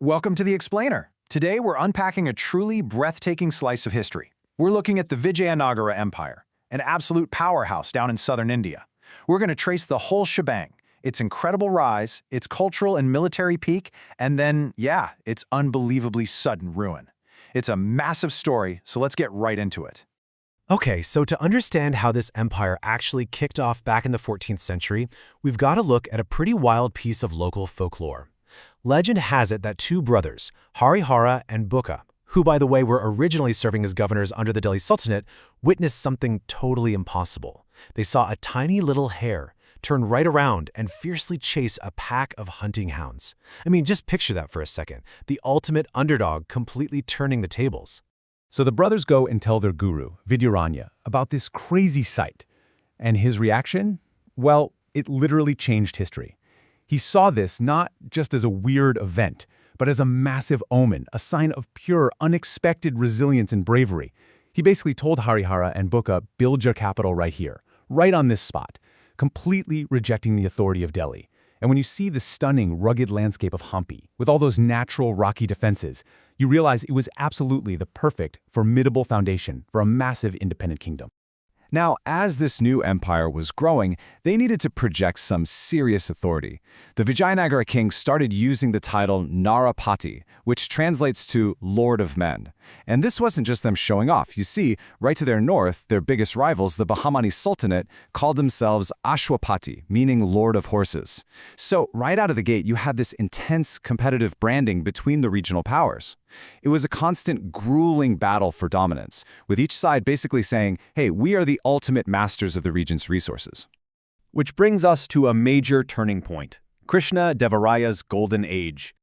Welcome to The Explainer. Today we're unpacking a truly breathtaking slice of history. We're looking at the Vijayanagara Empire, an absolute powerhouse down in southern India. We're going to trace the whole shebang, its incredible rise, its cultural and military peak, and then, its unbelievably sudden ruin. It's a massive story, so let's get right into it. Okay, so to understand how this empire actually kicked off back in the 14th century, we've got to look at a pretty wild piece of local folklore. Legend has it that two brothers, Harihara and Bukka, who by the way were originally serving as governors under the Delhi Sultanate, witnessed something totally impossible. They saw a tiny little hare turn right around and fiercely chase a pack of hunting hounds. I mean, just picture that for a second. The ultimate underdog completely turning the tables. So the brothers go and tell their guru, Vijayanagara, about this crazy sight. And his reaction? Well, it literally changed history. He saw this not just as a weird event, but as a massive omen, a sign of pure, unexpected resilience and bravery. He basically told Harihara and Bukka, build your capital right here, right on this spot, completely rejecting the authority of Delhi. And when you see the stunning, rugged landscape of Hampi, with all those natural rocky defenses, you realize it was absolutely the perfect, formidable foundation for a massive independent kingdom. Now, as this new empire was growing, they needed to project some serious authority. The Vijayanagara king started using the title Narapati, which translates to Lord of Men. And this wasn't just them showing off. You see, right to their north, their biggest rivals, the Bahmani Sultanate, called themselves Ashwapati, meaning Lord of Horses. So right out of the gate, you had this intense competitive branding between the regional powers. It was a constant, grueling battle for dominance, with each side basically saying, hey, we are the ultimate masters of the region's resources. Which brings us to a major turning point, Krishna Devaraya's Golden Age.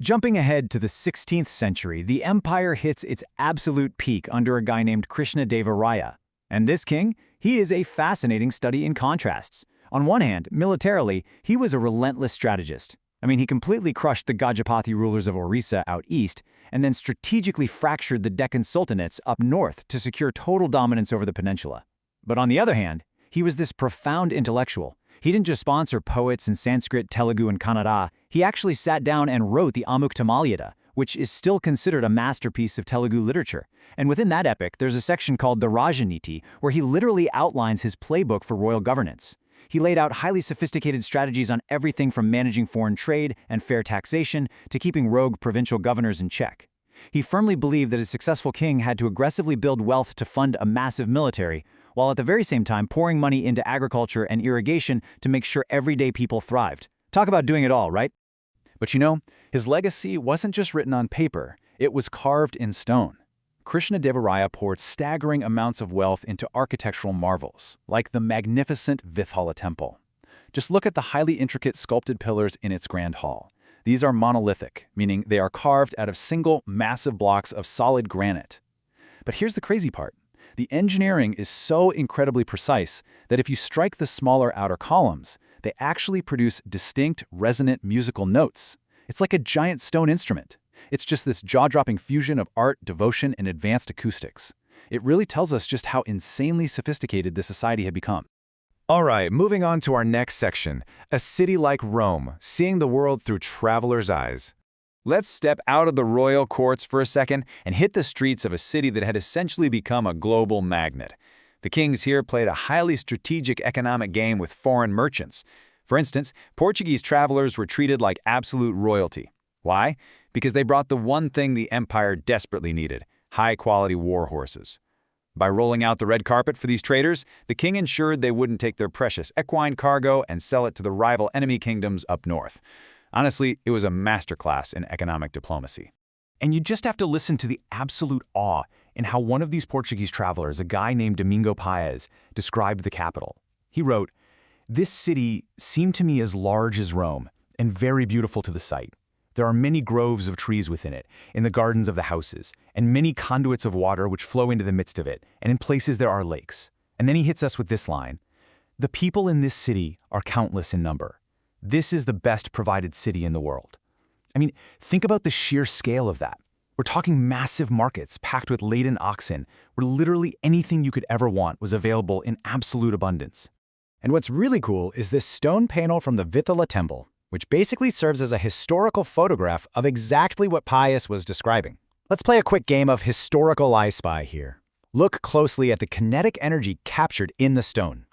Jumping ahead to the 16th century, the empire hits its absolute peak under a guy named Krishna Devaraya. And this king, he is a fascinating study in contrasts. On one hand, militarily, he was a relentless strategist. I mean, he completely crushed the Gajapati rulers of Orissa out east, and then strategically fractured the Deccan sultanates up north to secure total dominance over the peninsula. But on the other hand, he was this profound intellectual. He didn't just sponsor poets in Sanskrit, Telugu, and Kannada. He actually sat down and wrote the Amuktamaliyada, which is still considered a masterpiece of Telugu literature. And within that epic, there's a section called the Rajaniti, where he literally outlines his playbook for royal governance. He laid out highly sophisticated strategies on everything from managing foreign trade and fair taxation to keeping rogue provincial governors in check. He firmly believed that a successful king had to aggressively build wealth to fund a massive military, while at the very same time pouring money into agriculture and irrigation to make sure everyday people thrived. Talk about doing it all, right? But you know, his legacy wasn't just written on paper, it was carved in stone. Krishna Devaraya poured staggering amounts of wealth into architectural marvels, like the magnificent Vithala temple. Just look at the highly intricate sculpted pillars in its grand hall. These are monolithic, meaning they are carved out of single, massive blocks of solid granite. But here's the crazy part. The engineering is so incredibly precise that if you strike the smaller outer columns, they actually produce distinct, resonant musical notes. It's like a giant stone instrument. It's just this jaw-dropping fusion of art, devotion, and advanced acoustics. It really tells us just how insanely sophisticated this society had become. All right, moving on to our next section, a city like Rome, seeing the world through travelers' eyes. Let's step out of the royal courts for a second and hit the streets of a city that had essentially become a global magnet. The kings here played a highly strategic economic game with foreign merchants. For instance, Portuguese travelers were treated like absolute royalty. Why? Because they brought the one thing the empire desperately needed, high-quality war horses. By rolling out the red carpet for these traders, the king ensured they wouldn't take their precious equine cargo and sell it to the rival enemy kingdoms up north. Honestly, it was a masterclass in economic diplomacy. And you just have to listen to the absolute awe in how one of these Portuguese travelers, a guy named Domingo Paes, described the capital. He wrote, "This city seemed to me as large as Rome and very beautiful to the sight. There are many groves of trees within it, in the gardens of the houses, and many conduits of water which flow into the midst of it, and in places there are lakes." And then he hits us with this line, "The people in this city are countless in number. This is the best provided city in the world." I mean, think about the sheer scale of that. We're talking massive markets packed with laden oxen, where literally anything you could ever want was available in absolute abundance. And what's really cool is this stone panel from the Vithala temple. which basically serves as a historical photograph of exactly what Pius was describing. Let's play a quick game of historical I Spy here. Look closely at the kinetic energy captured in the stone.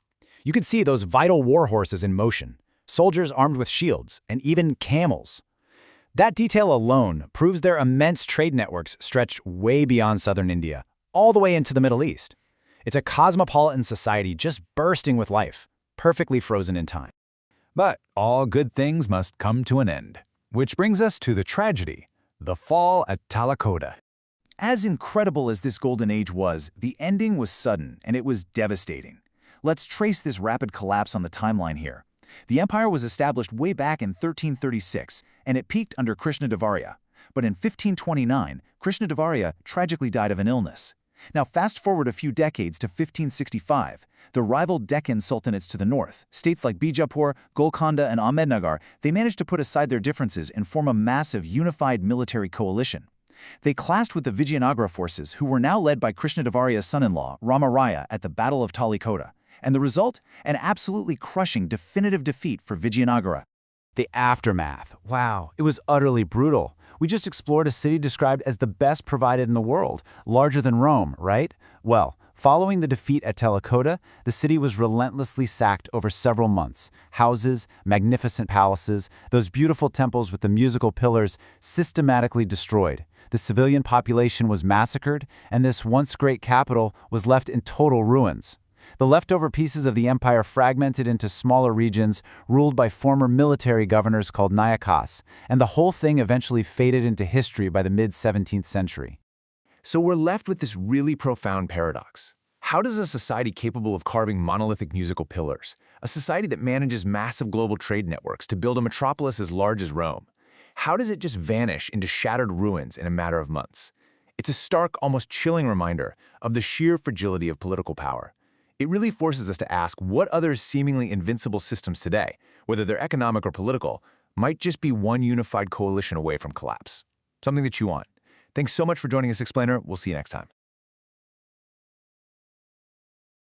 You can see those vital war horses in motion, soldiers armed with shields, and even camels. That detail alone proves their immense trade networks stretched way beyond southern India, all the way into the Middle East. It's a cosmopolitan society just bursting with life, perfectly frozen in time. But all good things must come to an end. Which brings us to the tragedy, the fall at Talakota. As incredible as this golden age was, the ending was sudden and it was devastating. Let's trace this rapid collapse on the timeline here. The empire was established way back in 1336, and it peaked under Krishnadevaraya. But in 1529, Krishnadevaraya tragically died of an illness. Now fast forward a few decades to 1565. The rival Deccan sultanates to the north, states like Bijapur, Golconda, and Ahmednagar, they managed to put aside their differences and form a massive unified military coalition. They clashed with the Vijayanagara forces, who were now led by Krishnadevaraya's son-in-law, Ramaraya, at the Battle of Talikota. And the result? An absolutely crushing, definitive defeat for Vijayanagara. The aftermath. Wow, it was utterly brutal. We just explored a city described as the best provided in the world, larger than Rome, right? Well, following the defeat at Talikota, the city was relentlessly sacked over several months. Houses, magnificent palaces, those beautiful temples with the musical pillars, systematically destroyed. The civilian population was massacred, and this once great capital was left in total ruins. The leftover pieces of the empire fragmented into smaller regions ruled by former military governors called Nayakas, and the whole thing eventually faded into history by the mid-17th century. So we're left with this really profound paradox. How does a society capable of carving monolithic musical pillars, a society that manages massive global trade networks to build a metropolis as large as Rome, how does it just vanish into shattered ruins in a matter of months? It's a stark, almost chilling reminder of the sheer fragility of political power. It really forces us to ask what other seemingly invincible systems today, whether they're economic or political, might just be one unified coalition away from collapse. Something to chew on. Thanks so much for joining us, Explainer. We'll see you next time.